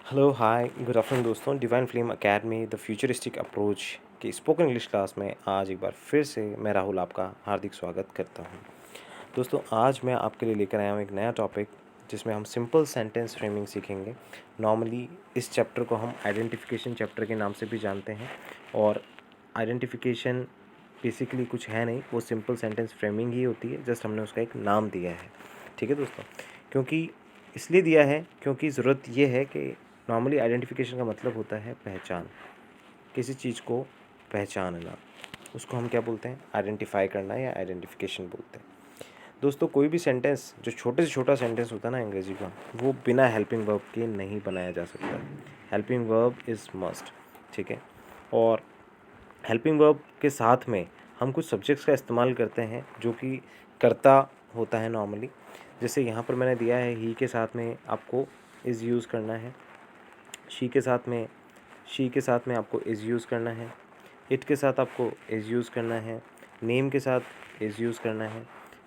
Hello hi good afternoon दोस्तों। Divine flame academy the futuristic approach की spoken English class में आज एक बार फिर से मैं राहुल आपका हार्दिक स्वागत करता हूं। दोस्तों आज मैं आपके लिए लेकर आया हूं एक नया टॉपिक जिसमें हम सिंपल सेंटेंस फ्रेमिंग सीखेंगे। नॉर्मली इस चैप्टर को हम आइडेंटिफिकेशन चैप्टर के नाम से भी जानते हैं और आइडेंटिफिकेशन बेसिकली कुछ है नहीं, वो सिंपल सेंटेंस फ्रेमिंग ही होती है। जस्ट हमने उसका एक नाम दिया है, ठीक है दोस्तों। क्योंकि इसलिए दिया है क्योंकि ज़रूरत ये है कि नॉर्मली आइडेंटिफिकेशन का मतलब होता है पहचान, किसी चीज़ को पहचानना, उसको हम क्या बोलते हैं, आइडेंटिफाई करना या आइडेंटिफिकेशन बोलते हैं। दोस्तों कोई भी सेंटेंस जो छोटे से छोटा सेंटेंस होता है ना अंग्रेजी का, वो बिना हेल्पिंग वर्ब के नहीं बनाया जा सकता। हेल्पिंग वर्ब इज़ मस्ट, ठीक है। और हेल्पिंग वर्ब के साथ में हम कुछ सब्जेक्ट्स का इस्तेमाल करते हैं जो कि कर्ता होता है नॉर्मली। जैसे यहाँ पर मैंने दिया है ही के साथ में आपको इज़ यूज़ करना है, शी के साथ में आपको इज़ यूज़ करना है, इट के साथ आपको इज़ यूज़ करना है, नेम के साथ इज़ यूज़ करना है,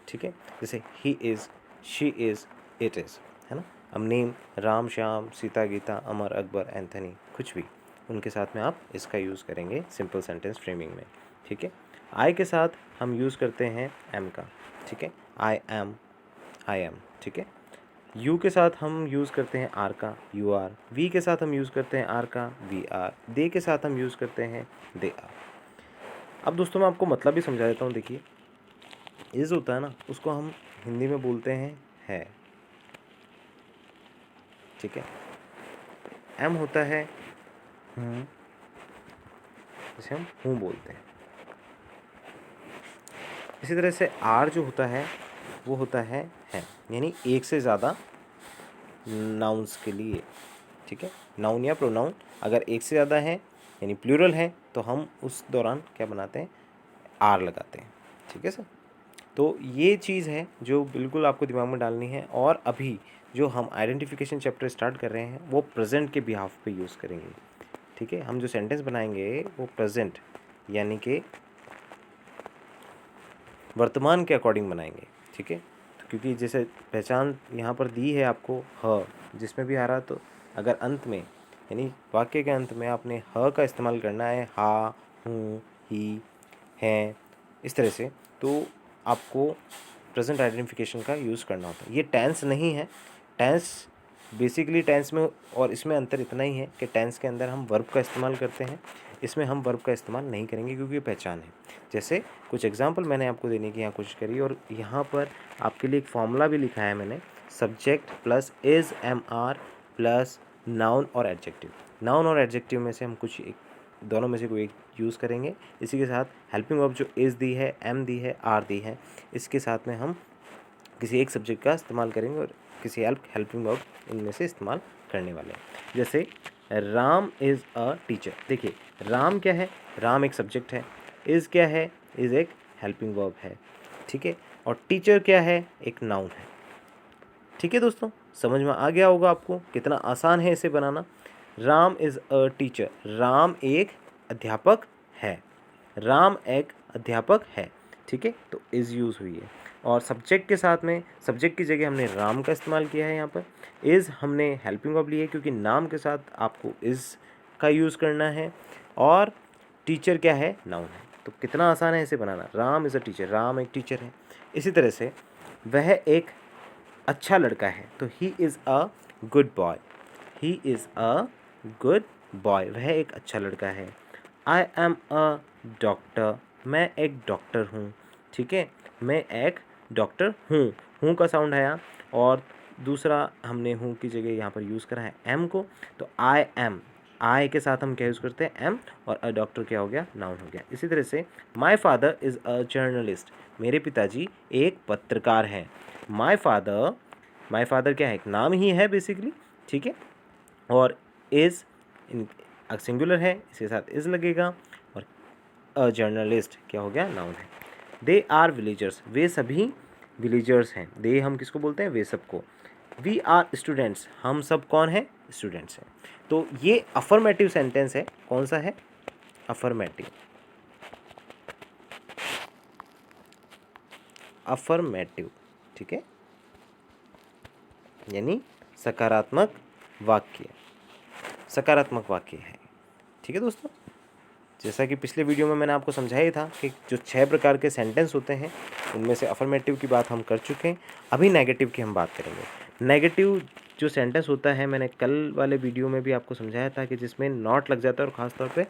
ठीक है। जैसे he is, she is, it is, है ना। अब नेम राम, श्याम, सीता, गीता, अमर, अकबर, एंथनी, कुछ भी, उनके साथ में आप इसका यूज़ करेंगे सिंपल सेंटेंस फ्रेमिंग में, ठीक है। आई के साथ हम यूज़ करते हैं एम का, ठीक है। आई एम, ठीक है। यू के साथ हम यूज़ करते हैं आर का, यू आर। वी के साथ हम यूज़ करते हैं आर का, वी आर। दे के साथ हम यूज़ करते हैं दे आर। अब दोस्तों मैं आपको मतलब भी समझा देता हूँ। देखिए इज़ होता है ना, उसको हम हिंदी में बोलते हैं है, ठीक है। एम होता है हूँ, जिसे हम हूँ बोलते हैं। इसी तरह से आर जो होता है वो होता है, यानी एक से ज़्यादा नाउन्स के लिए, ठीक है। नाउन या प्रोनाउन अगर एक से ज़्यादा है यानी प्लूरल है तो हम उस दौरान क्या बनाते हैं, आर लगाते हैं, ठीक है सर। तो ये चीज़ है जो बिल्कुल आपको दिमाग में डालनी है। और अभी जो हम आइडेंटिफिकेशन चैप्टर स्टार्ट कर रहे हैं वो प्रेजेंट के बिहाफ पे यूज़ करेंगे, ठीक है। हम जो सेंटेंस बनाएंगे वो प्रेजेंट यानी कि वर्तमान के अकॉर्डिंग बनाएंगे, ठीक है। तो क्योंकि जैसे पहचान यहाँ पर दी है आपको ह, जिसमें भी आ रहा, तो अगर अंत में यानी वाक्य के अंत में आपने ह का इस्तेमाल करना है, हा, हूँ, ही, हैं, इस तरह से, तो आपको प्रेजेंट आइडेंटिफिकेशन का यूज़ करना होता है। ये टेंस नहीं है। टेंस बेसिकली टेंस में और इसमें अंतर इतना ही है कि टेंस के अंदर हम वर्ब का इस्तेमाल करते हैं, इसमें हम वर्ब का इस्तेमाल नहीं करेंगे क्योंकि ये पहचान है। जैसे कुछ एग्जांपल मैंने आपको देने की यहाँ कोशिश करी और यहाँ पर आपके लिए एक फॉर्मूला भी लिखा है मैंने, subject plus is am are plus noun और एडजेक्टिव। नाउन और एडजेक्टिव में से हम कुछ एक, दोनों में से कोई एक यूज़ करेंगे। इसी के साथ हेल्पिंग वर्ब जो इज़ दी है, एम दी है, आर दी है, इसके साथ में हम किसी एक सब्जेक्ट का इस्तेमाल करेंगे और किसी हेल्पिंग वर्ब इनमें से इस्तेमाल करने वाले हैं। जैसे राम इज़ अ टीचर। देखिए राम क्या है, राम एक सब्जेक्ट है, इज़ क्या है, इज़ एक हेल्पिंग वर्ब है, ठीक है। और टीचर क्या है, एक नाउन है, ठीक है दोस्तों। समझ में आ गया होगा आपको कितना आसान है इसे बनाना। Ram is a teacher, Ram एक अध्यापक है, राम एक अध्यापक है, ठीक है। तो इज़ यूज़ हुई है और सब्जेक्ट के साथ में, सब्जेक्ट की जगह हमने राम का इस्तेमाल किया है। यहाँ पर इज़ हमने हेल्पिंग वर्ब ली है क्योंकि नाम के साथ आपको इज़ का यूज़ करना है और टीचर क्या है, नाउन है। तो कितना आसान है इसे बनाना। Ram is a teacher, Ram एक टीचर है। इसी तरह से वह एक अच्छा लड़का है, तो he is a good boy, he is a good boy, वह एक अच्छा लड़का है। आई एम अ डॉक्टर, मैं एक डॉक्टर हूँ, ठीक है। मैं एक डॉक्टर हूँ का साउंड आया और दूसरा हमने हूँ की जगह यहाँ पर यूज़ करा है एम को, तो आई एम, आई के साथ हम क्या यूज़ करते हैं, एम, और अ डॉक्टर क्या हो गया, नाउन हो गया। इसी तरह से my father is a journalist, मेरे पिताजी एक पत्रकार हैं। माई फादर क्या है, एक नाम ही है बेसिकली, ठीक है। और इज़ सिंगुलर है, इसके साथ इज़ लगेगा और अ जर्नलिस्ट क्या हो गया, नाउन है। दे आर विलेजर्स, वे सभी विलेजर्स हैं। दे हम किसको बोलते हैं, वे सबको। वी आर स्टूडेंट्स, हम सब कौन है, स्टूडेंट्स हैं। तो ये अफर्मेटिव सेंटेंस है। कौन सा है, अफर्मेटिव, अफर्मेटिव, ठीक है, यानी सकारात्मक वाक्य। सकारात्मक वाक्य है। ठीक है दोस्तों, जैसा कि पिछले वीडियो में मैंने आपको समझाया था कि जो 6 प्रकार के सेंटेंस होते हैं उनमें से अफर्मेटिव की बात हम कर चुके हैं। अभी नेगेटिव की हम बात करेंगे। नेगेटिव जो सेंटेंस होता है, मैंने कल वाले वीडियो में भी आपको समझाया था कि जिसमें नॉट लग जाता है, और ख़ास तौर पे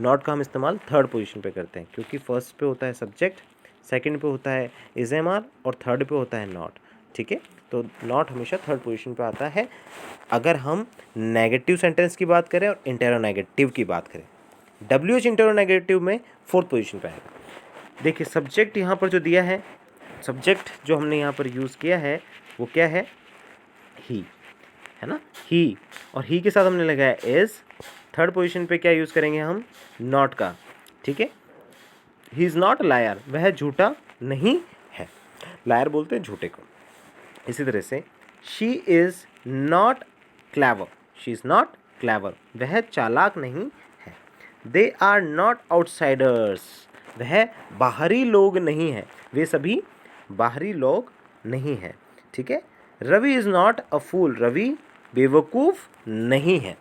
नॉट का हम इस्तेमाल थर्ड पोजीशन पे करते हैं, क्योंकि फर्स्ट पे होता है सब्जेक्ट, सेकंड पे होता है इज एम आर, और थर्ड पे होता है नॉट। ठीक है, तो नॉट हमेशा थर्ड पोजीशन पे आता है अगर हम नेगेटिव सेंटेंस की बात करें और इंटेरोनेगेटिव की बात करें। WH इंटेरोनेगेटिव में फोर्थ पोजीशन पे आएगा। देखिए सब्जेक्ट यहाँ पर जो दिया है, सब्जेक्ट जो हमने यहाँ पर यूज़ किया है वो क्या है, ही, है ना, ही, और ही के साथ हमने लगाया इज। थर्ड पोजीशन पे क्या यूज़ करेंगे हम, नॉट का। ठीक है, ही इज़ नॉट लायर, वह झूठा नहीं है। लायर बोलते हैं झूठे को। इसी तरह से she is not clever, she is not clever, वह चालाक नहीं है। दे आर नॉट आउटसाइडर्स, वह बाहरी लोग नहीं हैं, वे सभी बाहरी लोग नहीं हैं। ठीक है, रवि इज़ नॉट अ फूल, रवि बेवकूफ़ नहीं है।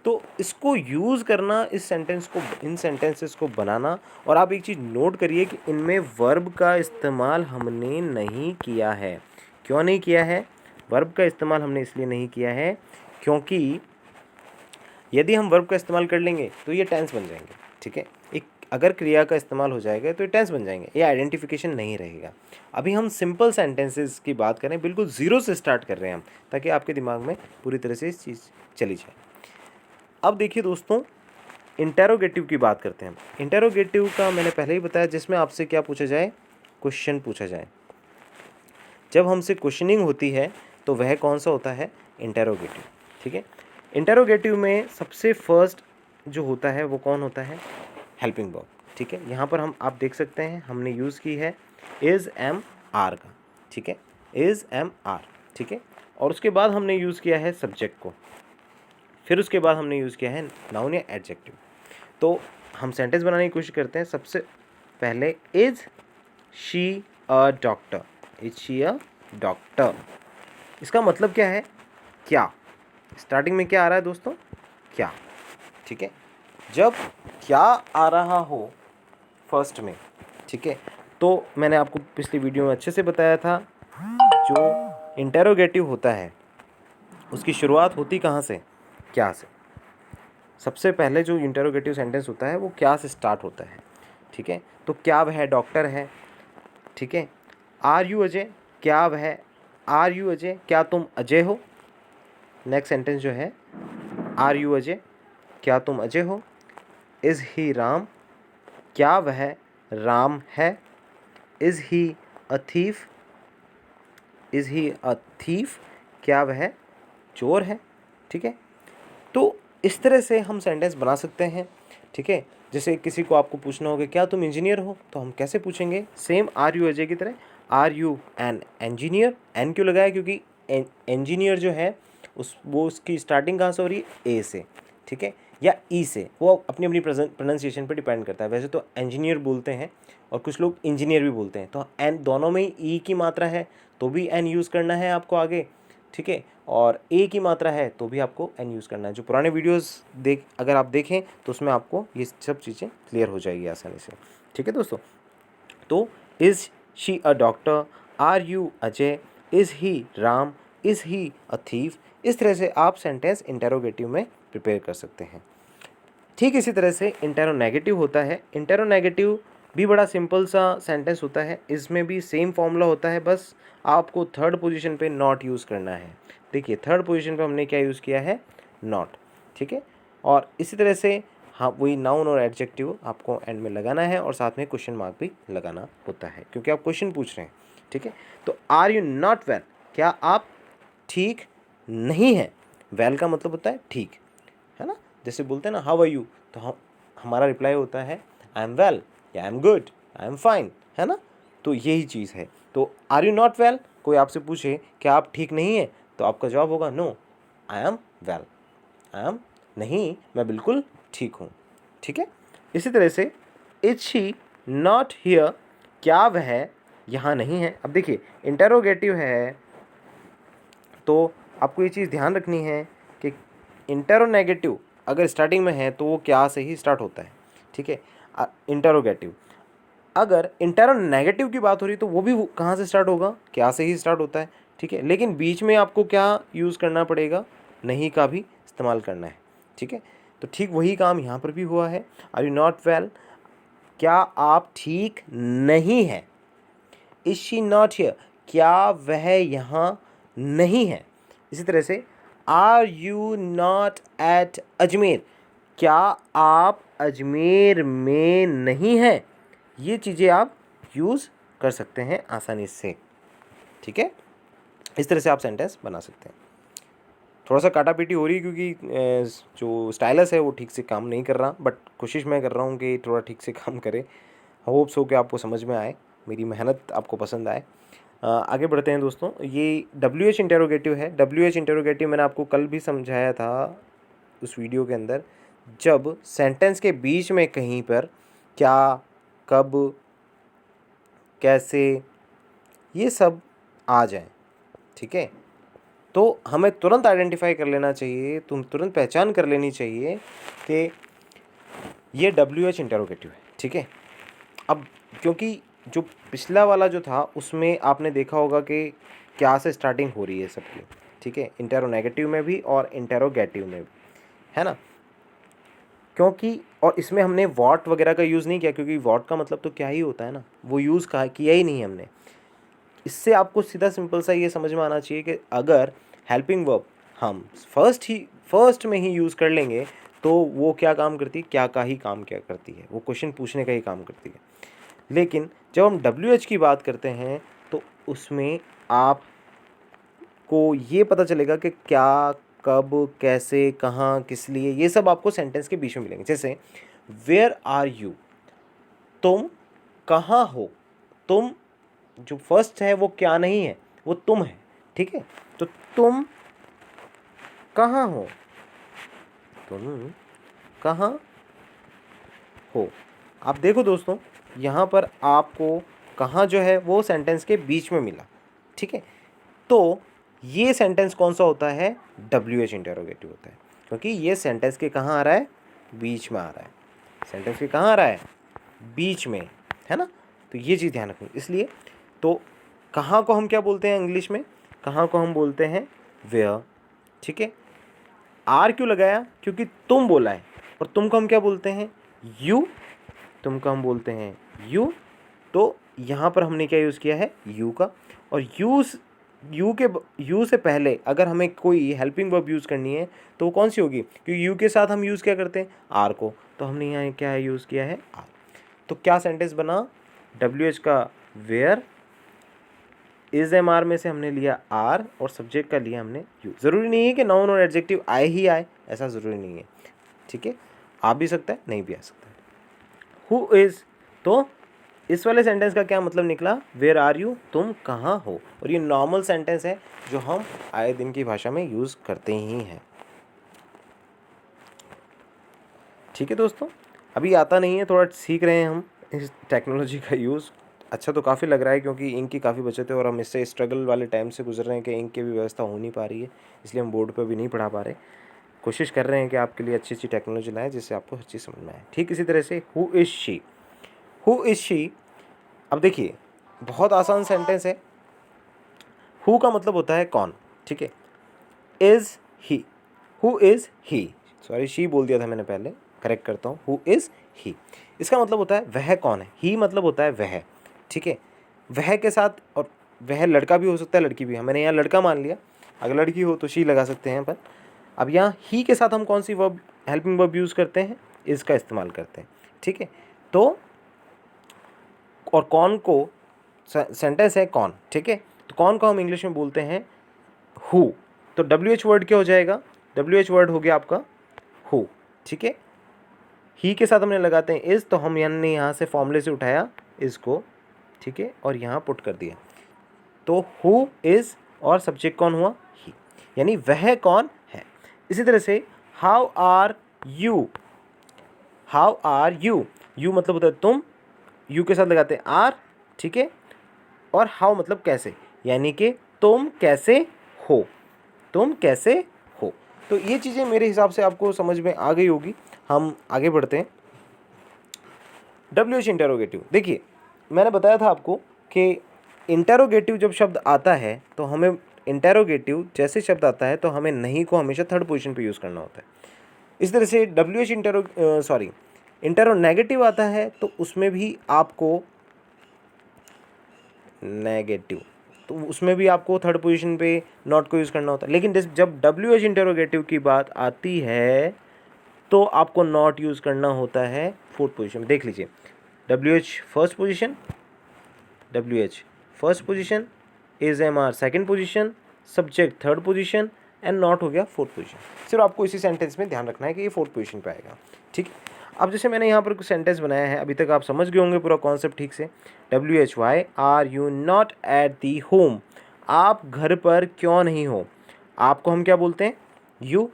तो इसको यूज़ करना, इस सेंटेंस को, इन सेंटेंसेस को बनाना। और आप एक चीज़ नोट करिए कि इनमें वर्ब का इस्तेमाल हमने नहीं किया है। क्यों नहीं किया है? वर्ब का इस्तेमाल हमने इसलिए नहीं किया है क्योंकि यदि हम वर्ब का इस्तेमाल कर लेंगे तो ये टेंस बन जाएंगे। ठीक है, एक अगर क्रिया का इस्तेमाल हो जाएगा तो ये टेंस बन जाएंगे, ये आइडेंटिफिकेशन नहीं रहेगा। अभी हम सिंपल सेंटेंसेस की बात करें, बिल्कुल ज़ीरो से स्टार्ट कर रहे हैं हम, ताकि आपके दिमाग में पूरी तरह से इस चीज़ चली जाए। अब देखिए दोस्तों, इंटेरोगेटिव की बात करते हैं हम। इंटेरोगेटिव का मैंने पहले ही बताया, जिसमें आपसे क्या पूछा जाए, क्वेश्चन पूछा जाए। जब हमसे क्वेश्चनिंग होती है तो वह कौन सा होता है, इंटेरोगेटिव। ठीक है, इंटेरोगेटिव में सबसे फर्स्ट जो होता है वो कौन होता है, हेल्पिंग वर्ब। ठीक है, यहाँ पर हम आप देख सकते हैं हमने यूज़ की है इज़ एम आर का। ठीक है, इज़ एम आर। ठीक है, और उसके बाद हमने यूज़ किया है सब्जेक्ट को, फिर उसके बाद हमने यूज़ किया है नाउन या एडजेक्टिव। तो हम सेंटेंस बनाने की कोशिश करते हैं। सबसे पहले is she a doctor, is she a doctor, इसका मतलब क्या है, क्या। स्टार्टिंग में क्या आ रहा है दोस्तों, क्या। ठीक है, जब क्या आ रहा हो फर्स्ट में, ठीक है, तो मैंने आपको पिछली वीडियो में अच्छे से बताया था, जो इंटेरोगेटिव होता है उसकी शुरुआत होती कहाँ से, क्या से। सबसे पहले जो इंटेरोगेटिव सेंटेंस होता है वो क्या से स्टार्ट होता है। ठीक है, तो क्या वह डॉक्टर है। ठीक है, आर यू अजय, क्या वह, आर यू अजय, क्या तुम अजय हो। नेक्स्ट सेंटेंस जो है, आर यू अजय, क्या तुम अजय हो। इज़ ही राम, क्या वह राम है। Is he a thief, is he a thief, क्या वह चोर है। ठीक है, तो इस तरह से हम सेंटेंस बना सकते हैं। ठीक है, जैसे किसी को आपको पूछना होगा क्या तुम इंजीनियर हो, तो हम कैसे पूछेंगे, सेम आर यू अजय की तरह, are you an engineer. An क्यों लगाया, क्योंकि इंजीनियर जो है वो उसकी स्टार्टिंग कहाँ से हो रही है, ए से। ठीक है, या ई से, वो अपनी अपनी प्रोनाउंसिएशन पे डिपेंड करता है। वैसे तो इंजीनियर बोलते हैं और कुछ लोग इंजीनियर भी बोलते हैं, तो एन दोनों में ही ई की मात्रा है तो भी एन यूज़ करना है आपको आगे। ठीक है, और ए की मात्रा है तो भी आपको एन यूज़ करना है। जो पुराने वीडियोस अगर आप देखें तो उसमें आपको ये सब चीज़ें क्लियर हो जाएगी आसानी से। ठीक है दोस्तों, तो is she a doctor, are you Ajay, is he Ram, is he a thief. इस तरह से आप सेंटेंस इंटेरोगेटिव में प्रिपेयर कर सकते हैं। ठीक इसी तरह से इंटेरोनेगेटिव होता है। इंटेरोनेगेटिव भी बड़ा सिंपल सा सेंटेंस होता है, इसमें भी सेम फॉर्मूला होता है, बस आपको थर्ड पोजीशन पे नॉट यूज़ करना है। देखिए थर्ड पोजीशन पे हमने क्या यूज़ किया है, नॉट। ठीक है, और इसी तरह से हाँ वही नाउन और एडजेक्टिव आपको एंड में लगाना है, और साथ में क्वेश्चन मार्क भी लगाना होता है क्योंकि आप क्वेश्चन पूछ रहे हैं। ठीक है, तो आर यू नॉट वेल, क्या आप ठीक नहीं हैं। वेल का मतलब होता है ठीक, है ना। जैसे बोलते हैं ना हाउ आर यू, तो हमारा रिप्लाई होता है आई एम वेल, या I am good, I am fine, है ना। तो यही चीज़ है। तो आर यू नॉट वेल, कोई आपसे पूछे क्या आप ठीक नहीं हैं, तो आपका जवाब होगा no, I am well, I am नहीं, मैं बिल्कुल ठीक हूँ। ठीक है, इसी तरह से इज शी नॉट हियर, क्या वह यहाँ नहीं है। अब देखिए इंटेरोगेटिव है तो आपको ये चीज़ ध्यान रखनी है कि इंटेरोनेगेटिव अगर स्टार्टिंग में है तो वो क्या से ही स्टार्ट होता है, ठीक है। इंटरोगेटिव, अगर इंटरोनेगेटिव की बात हो रही तो वो भी कहाँ से स्टार्ट होगा, क्या से ही स्टार्ट होता है, ठीक है। लेकिन बीच में आपको क्या यूज़ करना पड़ेगा, नहीं का भी इस्तेमाल करना है, ठीक है। तो ठीक वही काम यहाँ पर भी हुआ है। आर यू नॉट वेल, क्या आप ठीक नहीं हैं। इज शी नॉट हियर, क्या वह यहाँ नहीं है। इसी तरह से are you not at Ajmer, क्या आप अजमेर में नहीं हैं। ये चीज़ें आप यूज़ कर सकते हैं आसानी से, ठीक है। इस तरह से आप सेंटेंस बना सकते हैं। थोड़ा सा काटा पीटी हो रही है क्योंकि जो स्टाइलस है वो ठीक से काम नहीं कर रहा, बट कोशिश मैं कर रहा हूँ कि थोड़ा ठीक से काम करे। होप्स हो कि आपको समझ में आए, मेरी मेहनत आपको पसंद आए। आगे बढ़ते हैं दोस्तों। ये WH इंटेरोगेटिव है। WH इंटेरोगेटिव मैंने आपको कल भी समझाया था उस वीडियो के अंदर, जब सेंटेंस के बीच में कहीं पर क्या, कब, कैसे, ये सब आ जाए, ठीक है, तो हमें तुरंत आइडेंटिफाई कर लेना चाहिए, तुरंत पहचान कर लेनी चाहिए कि ये WH इंटेरोगेटिव है, ठीक है। अब क्योंकि जो पिछला वाला जो था उसमें आपने देखा होगा कि क्या से स्टार्टिंग हो रही है सबकी, ठीक है, इंटेरोनेगेटिव में भी और इंटेरोगेटिव में भी, है ना। क्योंकि और इसमें हमने वॉट वगैरह का यूज़ नहीं किया, क्योंकि वॉट का मतलब तो क्या ही होता है ना, वो यूज़ किया ही नहीं हमने। इससे आपको सीधा सिंपल सा ये समझ में आना चाहिए कि अगर हेल्पिंग वर्ब हम फर्स्ट में ही यूज़ कर लेंगे तो वो क्या काम करती है, क्या का ही काम क्या करती है, वो क्वेश्चन पूछने का ही काम करती है। लेकिन जब हम WH की बात करते हैं तो उसमें आपको ये पता चलेगा कि क्या, कब, कैसे, कहाँ, किस लिए, ये सब आपको सेंटेंस के बीच में मिलेंगे। जैसे वेयर आर यू, तुम कहाँ हो। तुम जो फर्स्ट है वो क्या नहीं है, वो तुम है, ठीक है। तो तुम कहाँ हो, तुम कहाँ हो। आप देखो दोस्तों, यहाँ पर आपको कहाँ जो है वो सेंटेंस के बीच में मिला, ठीक है। तो ये सेंटेंस कौन सा होता है, WH इंटेरोगेटिव होता है, क्योंकि ये सेंटेंस के कहाँ आ रहा है, बीच में आ रहा है। सेंटेंस के कहाँ आ रहा है, बीच में, है ना। तो ये चीज़ ध्यान रखनी। इसलिए तो कहाँ को हम क्या बोलते हैं इंग्लिश में, कहाँ को हम बोलते हैं वेयर, ठीक है। आर क्यों लगाया, क्योंकि तुम बोला है, और तुम को हम क्या बोलते हैं, यू, तुम को हम बोलते हैं यू। तो यहाँ पर हमने क्या यूज़ किया है, यू का। और यू से पहले अगर हमें कोई हेल्पिंग वर्ब यूज़ करनी है तो वो कौन सी होगी, क्योंकि यू के साथ हम यूज़ क्या करते हैं, आर को, तो हमने यहाँ क्या यूज़ किया है, आर। तो क्या सेंटेंस बना, WH का वेयर, इज MR में से हमने लिया आर, और सब्जेक्ट का लिया हमने यू। ज़रूरी नहीं है कि नाउन और एडजेक्टिव आए ही आए, ऐसा ज़रूरी नहीं है, ठीक है। आ भी सकता है, नहीं भी आ सकता है। हु इज़, तो इस वाले सेंटेंस का क्या मतलब निकला, वेयर आर यू, तुम कहाँ हो। और ये नॉर्मल सेंटेंस है जो हम आए दिन की भाषा में यूज़ करते ही हैं, ठीक है दोस्तों। अभी आता नहीं है, थोड़ा सीख रहे हैं हम इस टेक्नोलॉजी का यूज़। अच्छा तो काफ़ी लग रहा है, क्योंकि इंक की काफ़ी बचत है और हम इससे स्ट्रगल वाले टाइम से गुजर रहे हैं कि इंक की भी व्यवस्था हो नहीं पा रही है, इसलिए हम बोर्ड पर भी नहीं पढ़ा पा रहे। कोशिश कर रहे हैं कि आपके लिए अच्छी अच्छी टेक्नोलॉजी लाएँ जिससे आपको हर चीज़ समझ में आए। ठीक इसी तरह से who is she, who is she. अब देखिए बहुत आसान सेंटेंस है। हु का मतलब होता है कौन, ठीक है। Is he, who is he, sorry she बोल दिया था मैंने पहले, करेक्ट करता हूँ, हु इज़ ही। इसका मतलब होता है वह कौन है, ही मतलब होता है वह, ठीक है। वह के साथ, और वह लड़का भी हो सकता है लड़की भी है, मैंने यहाँ लड़का मान लिया, अगर लड़की हो तो शी लगा सकते हैं अपन। अब यहाँ ही के साथ हम कौन सी वर्ब, हेल्पिंग वर्ब यूज़ करते हैं, इज़ का इस्तेमाल करते हैं, ठीक है। तो और कौन को, सेंटेंस है कौन, ठीक है, तो कौन को हम इंग्लिश में बोलते हैं हु। तो WH वर्ड क्या हो जाएगा, WH वर्ड हो गया आपका हु, ठीक है। ही के साथ हमने लगाते हैं इज़, तो हम यानी यहाँ से फॉर्मूले से उठाया इज़ को, ठीक है, और यहाँ पुट कर दिया। तो हु इज़ और सब्जेक्ट कौन हुआ, ही, यानी वह कौन है। इसी तरह से how are you, how are you, you मतलब होता है तुम, यू के साथ लगाते हैं आर, ठीक है, और हाउ मतलब कैसे, यानी कि तुम कैसे हो, तुम कैसे हो। तो ये चीज़ें मेरे हिसाब से आपको समझ में आ गई होगी। हम आगे बढ़ते हैं। WH इंटेरोगेटिव, देखिए मैंने बताया था आपको कि इंटेरोगेटिव जब शब्द आता है तो हमें इंटेरोगेटिव जैसे शब्द आता है तो हमें नहीं को हमेशा थर्ड पोजीशन पे यूज़ करना होता है। इस तरह से WH इंटेरोनेगेटिव आता है तो उसमें भी आपको नेगेटिव, तो उसमें भी आपको थर्ड पोजीशन पे नॉट को यूज़ करना होता है। लेकिन जब WH इंटेरोगेटिव की बात आती है तो आपको नॉट यूज़ करना होता है फोर्थ पोजीशन। देख लीजिए, WH first position, WH first position, AMR second position, subject third position and not हो गया फोर्थ पोजीशन। सिर्फ आपको इसी सेंटेंस में ध्यान रखना है कि ये फोर्थ पोजीशन पे आएगा। ठीक है, अब जैसे मैंने यहाँ पर कुछ सेंटेंस बनाया है, अभी तक आप समझ गए होंगे पूरा कॉन्सेप्ट ठीक से। WH why are you not at the home, आप घर पर क्यों नहीं हो। आपको हम क्या बोलते हैं, यू।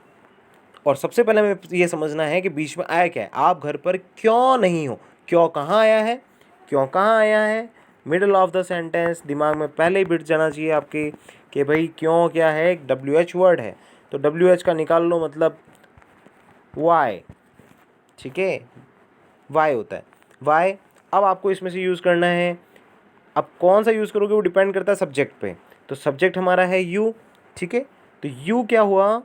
और सबसे पहले हमें ये समझना है कि बीच में आया क्या है, आप घर पर क्यों नहीं हो। क्यों कहाँ आया है, क्यों कहाँ आया है, मिडल ऑफ द सेंटेंस दिमाग में पहले ही बिट जाना चाहिए आपके कि भाई क्यों क्या है, एक WH वर्ड है तो WH का निकाल लो मतलब वाई। ठीक है, वाई होता है, वाई। अब आपको इसमें से यूज़ करना है, अब कौन सा यूज़ करोगे वो डिपेंड करता है सब्जेक्ट पे। तो सब्जेक्ट हमारा है यू, ठीक है, तो यू क्या हुआ,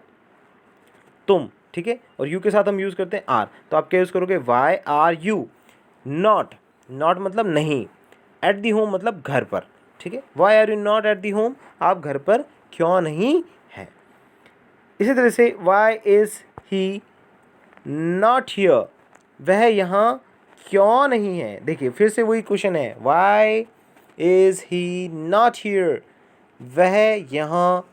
तुम। ठीक है, और यू के साथ हम यूज़ करते हैं आर, तो आप क्या यूज़ करोगे, why are you not, not मतलब नहीं, एट दी होम मतलब घर पर। ठीक है, why are you not at the home, आप घर पर क्यों नहीं हैं। इसी तरह से why is he not here, वह यहाँ क्यों नहीं है। देखिए फिर से वही क्वेश्चन है, why is he not here, वह यहाँ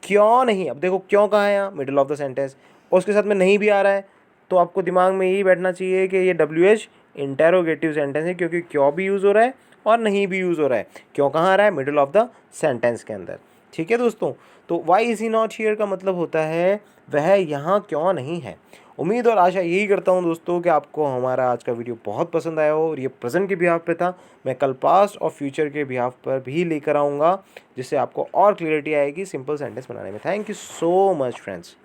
क्यों नहीं। अब देखो क्यों कहाँ है, यहाँ मिडिल ऑफ द सेंटेंस, और उसके साथ में नहीं भी आ रहा है, तो आपको दिमाग में यही बैठना चाहिए कि ये WH इंटेरोगेटिव सेंटेंस है, क्योंकि क्यों भी यूज़ हो रहा है और नहीं भी यूज़ हो रहा है। क्यों कहाँ आ रहा है, मिडिल ऑफ द सेंटेंस के अंदर। ठीक है दोस्तों, तो why is he not here का मतलब होता है वह यहाँ क्यों नहीं है। उम्मीद और आशा यही करता हूँ दोस्तों कि आपको हमारा आज का वीडियो बहुत पसंद आया हो, और ये प्रेजेंट के बिहाफ पे था। मैं कल पास्ट और फ्यूचर के बिहाफ पर भी लेकर आऊँगा, जिससे आपको और क्लियरिटी आएगी सिंपल सेंटेंस बनाने में। Thank you so much friends.